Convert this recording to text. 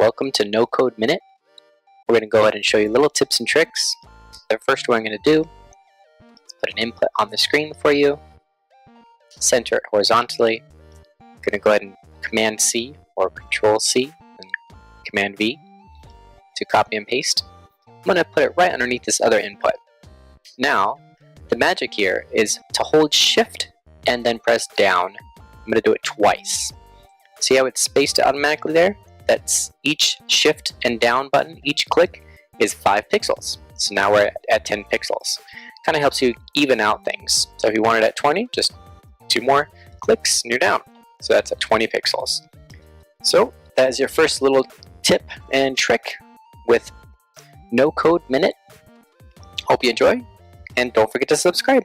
welcome to NoCodeMinute. We're going to go ahead and show you little tips and tricks. The first one I'm going to do is put an input on the screen for you, center it horizontally. I'm going to go ahead and Command C or Control C and Command V to copy and paste. I'm going to put it right underneath this other input. Now, the magic here is to hold Shift and then press down. I'm going to do it twice. See how it's spaced automatically there? That's each shift and down button, each click is 5 pixels. So now we're at 10 pixels. Kind of helps you even out things. So if you want it at 20, just 2 more clicks and you're down. So that's at 20 pixels. So that is your first little tip and trick with NoCodeMinute. Hope you enjoy, and don't forget to subscribe.